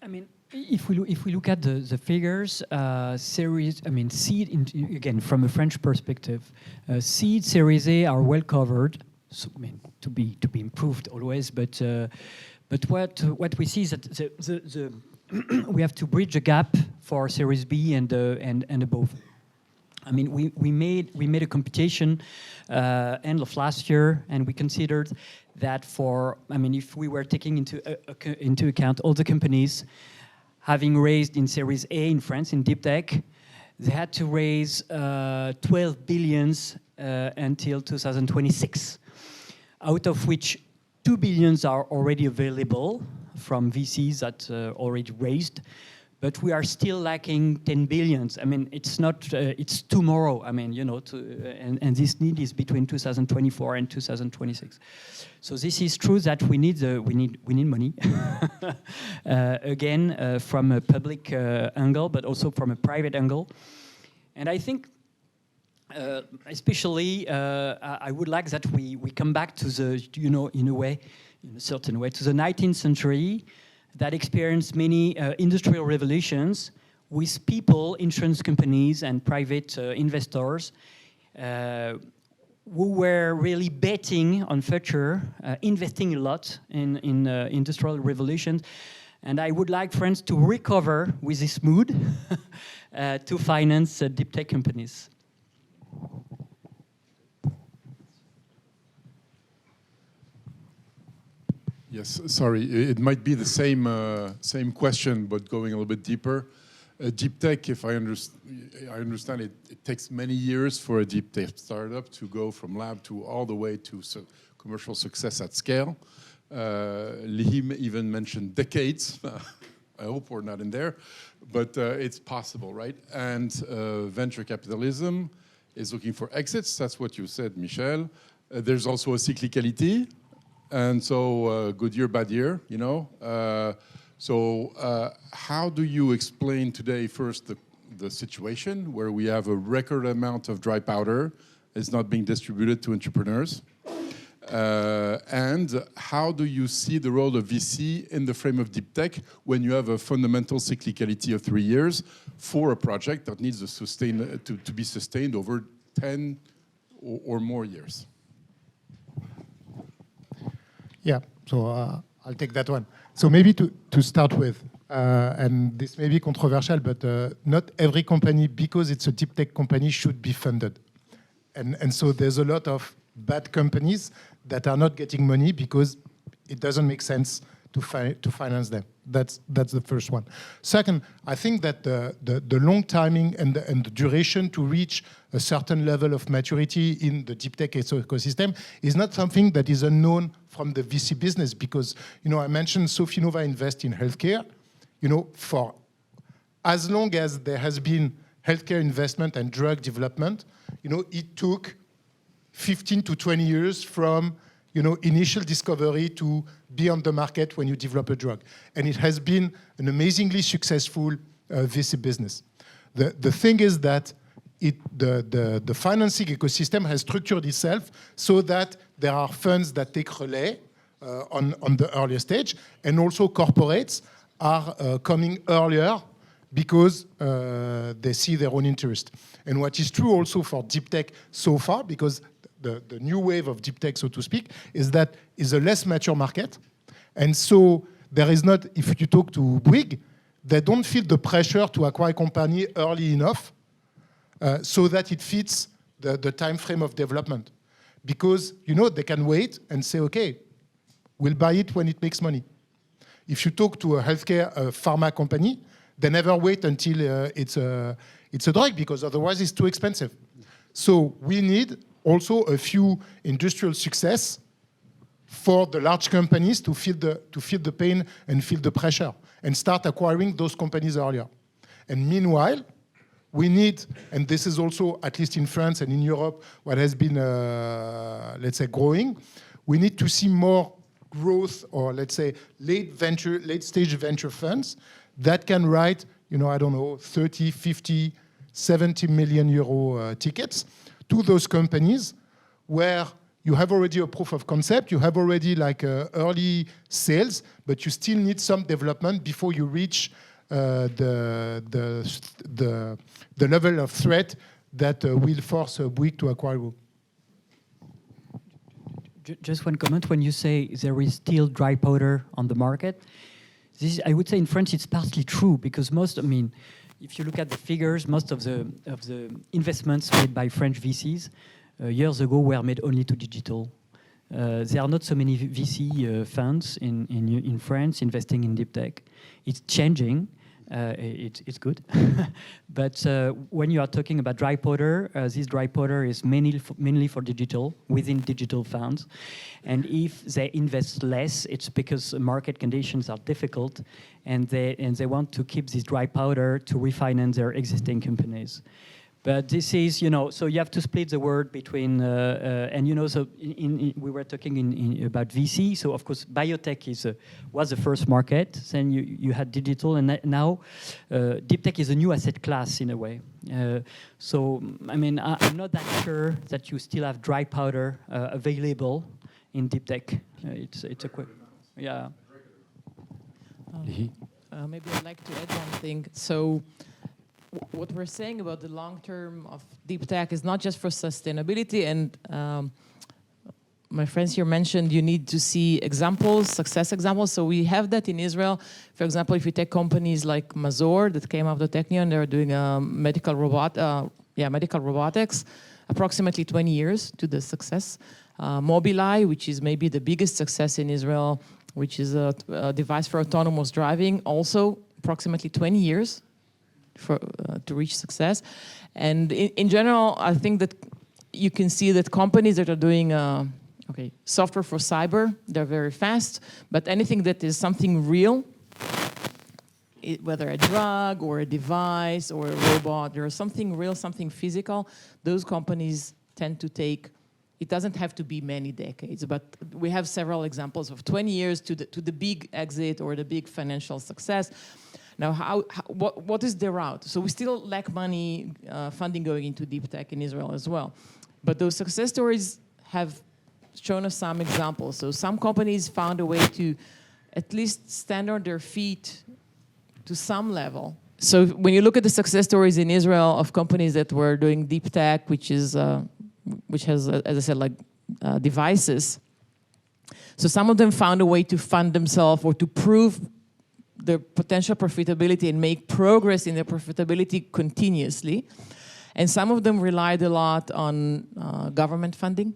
I mean, if we look at the figures, series, I mean, seed, again, from a French perspective, seed, Series A are well covered, so, I mean, to be improved always, but what we see is that we have to bridge a gap for Series B and above. I mean, we made a computation end of last year, and we considered that if we were taking into account all the companies having raised in Series A in France, in Deeptech, they had to raise 12 billions until 2026, out of which 2 billions are already available from VCs that already raised, but we are still lacking 10 billions. I mean, it's not, it's tomorrow. I mean, and this need is between 2024 and 2026. So this is true that we need money, again, from a public angle, but also from a private angle. And I think, especially, I would like that we come back to the, in a certain way, to the 19th century, that experienced many industrial revolutions with people, insurance companies, and private investors who were really betting on future, investing a lot in industrial revolutions. And I would like France to recover with this mood to finance deep tech companies. Yes, sorry, it might be the same question, but going a little bit deeper. Deep tech, if I understand it, it takes many years for a deep tech startup to go from lab to all the way to commercial success at scale. Lihim even mentioned decades. I hope we're not in there, but it's possible, right? And venture capitalism is looking for exits. That's what you said, Michel. There's also a cyclicality. And so good year, bad year, how do you explain today first the situation where we have a record amount of dry powder is not being distributed to entrepreneurs? And how do you see the role of VC in the frame of deep tech when you have a fundamental cyclicality of 3 years for a project that needs to be sustained over 10 or more years? Yeah, so I'll take that one. So maybe to start with, and this may be controversial, but not every company, because it's a deep tech company, should be funded. And so there's a lot of bad companies that are not getting money because it doesn't make sense to finance them. That's the first one. Second, I think that the long timing and the duration to reach a certain level of maturity in the deep tech ecosystem is not something that is unknown from the VC business, because I mentioned Sofinnova invest in healthcare. For as long as there has been healthcare investment and drug development, it took 15 to 20 years from initial discovery to be on the market when you develop a drug. And it has been an amazingly successful VC business. The thing is that the financing ecosystem has structured itself so that there are funds that take relay on the earlier stage, and also corporates are coming earlier because they see their own interest. And what is true also for deep tech so far, because the new wave of deep tech, so to speak, is that it's a less mature market. And so there is not, if you talk to Bouygues, they don't feel the pressure to acquire company early enough so that it fits the time frame of development. Because, they can wait and say, okay, we'll buy it when it makes money. If you talk to a healthcare pharma company, they never wait until it's a drug, because otherwise it's too expensive. So we need also a few industrial success for the large companies to feel the pain and feel the pressure and start acquiring those companies earlier. And meanwhile, we need, and this is also, at least in France and in Europe, what has been, let's say, growing, we need to see more growth, or let's say late stage venture funds that can write, 30, 50, 70 million euro tickets to those companies where, you have already a proof of concept, you have already like early sales, but you still need some development before you reach the level of threat that will force Bouygues to acquire you. Just one comment. When you say there is still dry powder on the market, this, I would say in France it's partly true, because most, I mean, if you look at the figures, most of the investments made by French VCs years ago were made only to digital. There are not so many VC funds in France investing in deep tech. It's changing. It's good. But when you are talking about dry powder, this dry powder is mainly for digital, within digital funds. And if they invest less, it's because market conditions are difficult, and they want to keep this dry powder to refinance their existing companies. But this is, you know, so you have to split the word between, and you know, so we were talking about VC. So of course, biotech was the first market. Then you had digital, and now deep tech is a new asset class in a way. So I mean, I'm not that sure that you still have dry powder available in deep tech. It's a quick, yeah. Maybe I'd like to add one thing. So what we're saying about the long term of deep tech is not just for sustainability, and my friends here mentioned you need to see examples, success examples. So we have that in Israel. For example, if you take companies like Mazor that came out of the Technion, they're doing medical robotics, approximately 20 years to the success. Mobileye, which is maybe the biggest success in Israel, which is a device for autonomous driving, also approximately 20 years. To reach success. And in general, I think that you can see that companies that are doing software for cyber, they're very fast, but anything that is something real, whether a drug or a device or a robot, or something real, something physical, those companies tend to take, it doesn't have to be many decades, but we have several examples of 20 years to the big exit or the big financial success. Now, what is the route? So we still lack money, funding going into deep tech in Israel as well. But those success stories have shown us some examples. So some companies found a way to at least stand on their feet to some level. So when you look at the success stories in Israel of companies that were doing deep tech, which has, as I said, like devices. So some of them found a way to fund themselves or to prove their potential profitability and make progress in their profitability continuously. And some of them relied a lot on government funding.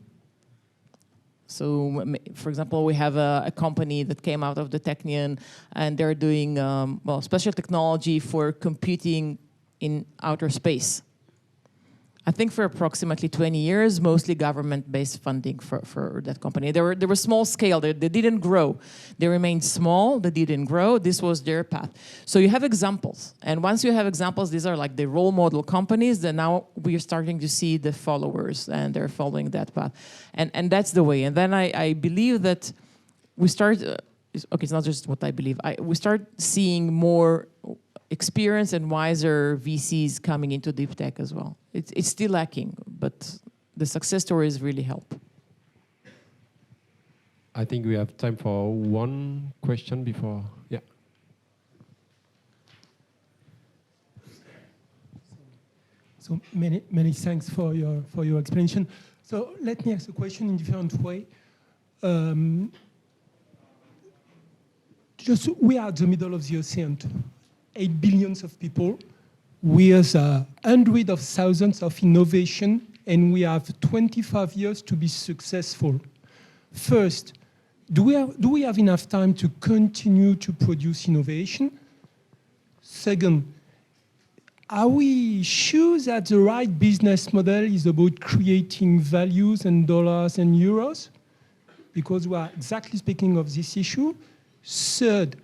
So, for example, we have a company that came out of the Technion, and they're doing special technology for computing in outer space. I think for approximately 20 years, mostly government-based funding for that company. They were small scale, they didn't grow. They remained small, they didn't grow, this was their path. So you have examples, and once you have examples, these are like the role model companies, then now we're starting to see the followers, and they're following that path. And that's the way. And then I believe that we start, it's not just what I believe, we start seeing more experienced and wiser VCs coming into deep tech as well. It's still lacking, but the success stories really help. I think we have time for one question before, yeah. So many thanks for your explanation. So let me ask a question in a different way. We are at the middle of the ocean. 8 billion of people with hundreds of thousands of innovation, and we have 25 years to be successful. First, do we have enough time to continue to produce innovation? Second, are we sure that the right business model is about creating values and dollars and euros? Because we are exactly speaking of this issue. Third,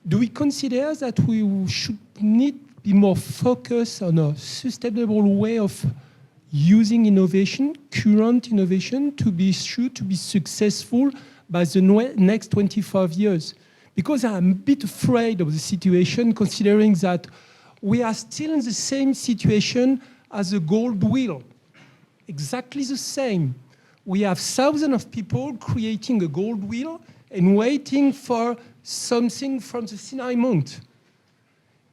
do we consider that we should be more focused on a sustainable way of using innovation, current innovation, to be sure to be successful by the next 25 years? Because I'm a bit afraid of the situation, considering that we are still in the same situation as the gold wheel, exactly the same. we have thousands of people creating a gold wheel and waiting for something from the Sinai Mount.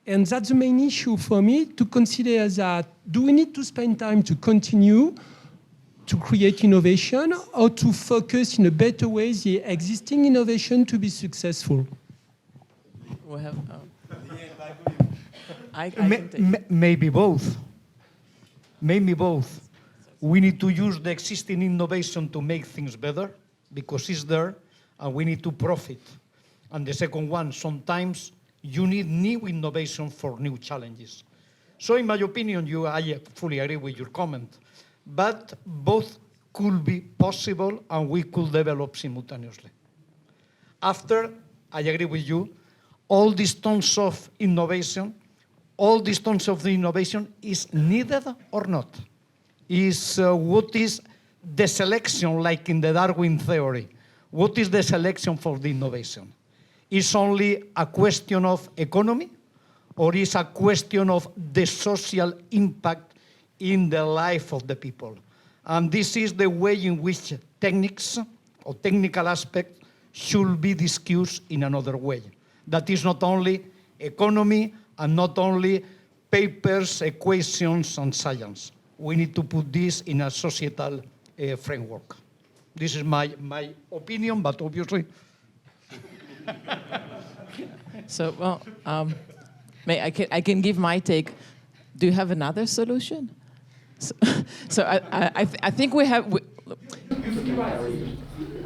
And that's the main issue for me, to consider that, do we need to spend time to continue to create innovation, or to focus in a better way the existing innovation to be successful? We have, I can take. Maybe both. Maybe both. We need to use the existing innovation to make things better, because it's there, and we need to profit. And the second one, sometimes you need new innovation for new challenges. So in my opinion, I fully agree with your comment, but both could be possible and we could develop simultaneously. After, I agree with you, all these tons of innovation, is needed or not? Is what is the selection, like in the Darwin theory? What is the selection for the innovation? Is only a question of economy, or is a question of the social impact in the life of the people? And this is the way in which techniques or technical aspects should be discussed in another way. That is not only economy and not only papers, equations, and science. We need to put this in a societal framework. This is my opinion, but obviously. So, well, I can give my take. Do you have another solution? So I think we have.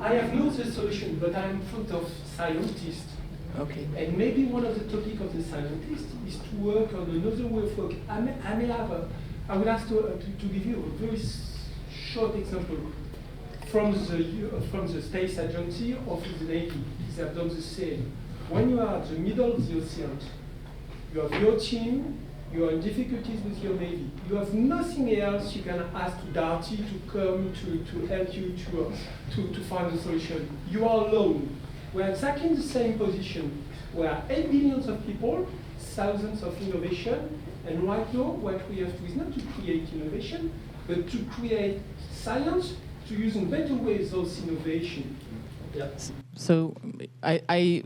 I have no solution, but I'm in front of scientists. Okay. And maybe one of the topics of the scientists is to work on another way of work. I will ask to give you a very short example from the Space Agency or from the Navy. They have done the same. When you are at the middle of the ocean, you have your team, you are in difficulties with your Navy. You have nothing else you can ask to Darty to come to help you to find a solution. You are alone. We are exactly in the same position. We are 8 billion of people, thousands of innovation, and right now what we have to is not to create innovation, but to create science, to use in better ways those innovation. Yeah. So I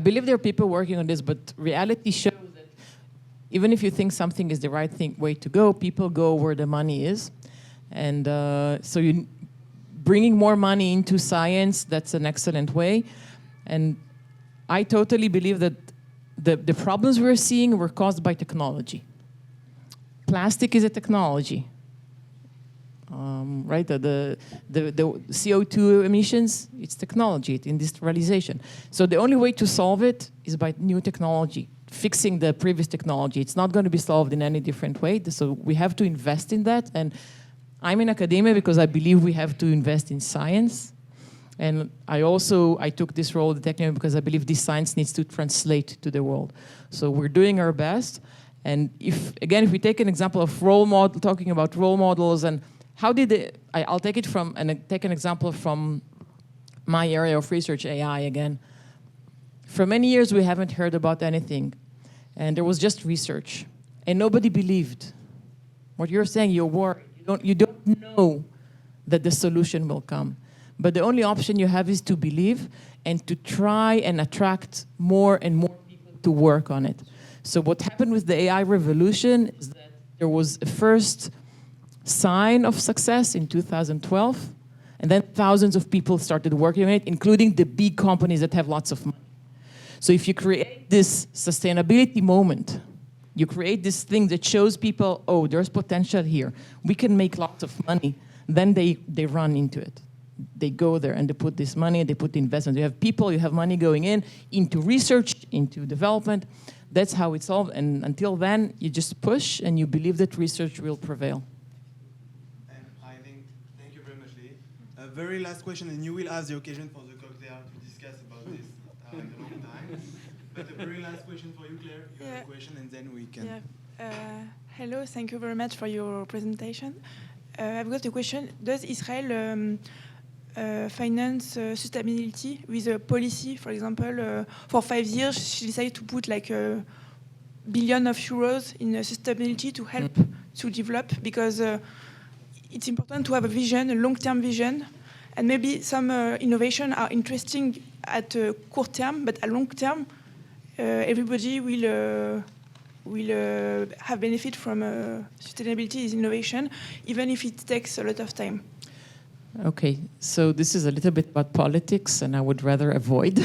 believe there are people working on this, but reality shows that even if you think something is the right way to go, people go where the money is, and so you bringing more money into science, that's an excellent way, and I totally believe that the problems we're seeing were caused by technology. Plastic is a technology. Right? The CO2 emissions, it's technology, it's industrialization. So the only way to solve it is by new technology, fixing the previous technology. It's not going to be solved in any different way. So we have to invest in that. And I'm in academia because I believe we have to invest in science. And I took this role at the Technion because I believe this science needs to translate to the world. So we're doing our best. And if we take an example of talking about role models, and how did I'll take it from, and take an example from my area of research, AI again. For many years, we haven't heard about anything. And there was just research. And nobody believed. What you're saying, you're worried. You don't know that the solution will come. But the only option you have is to believe and to try and attract more and more people to work on it. So what happened with the AI revolution is that there was a first sign of success in 2012, and then thousands of people started working on it, including the big companies that have lots of money. So if you create this sustainability moment, you create this thing that shows people, oh, there's potential here, we can make lots of money, then they run into it. They go there and they put this money, they put the investment. You have people, you have money going into research, into development. That's how it's solved. And until then, you just push and you believe that research will prevail. And I think, thank you very much, Lee. A very last question, and you will have the occasion for the cocktail to discuss about this in a long time. But a very last question for you, Claire. You have a question, and then we can. Yeah. Hello, thank you very much for your presentation. I've got a question. Does Israel finance sustainability with a policy? For example, for 5 years, she decided to put like €1 billion in sustainability to help to develop, because it's important to have a vision, a long-term vision, and maybe some innovation are interesting at short term, but at long term, everybody will have benefit from sustainability is innovation, even if it takes a lot of time. Okay, so this is a little bit about politics, and I would rather avoid.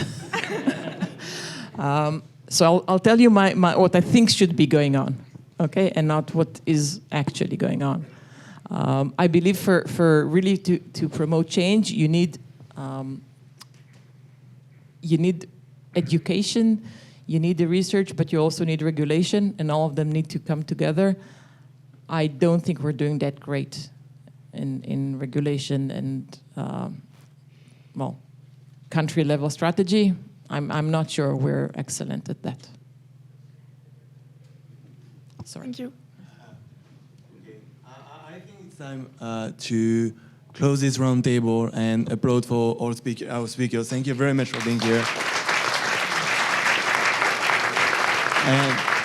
So I'll tell you what I think should be going on, okay, and not what is actually going on. I believe for really to promote change, you need education, you need the research, but you also need regulation, and all of them need to come together. I don't think we're doing that great in regulation and country level strategy. I'm not sure we're excellent at that. Sorry. Thank you. Okay. I think it's time to close this roundtable and applaud for all our speakers. Thank you very much for being here. And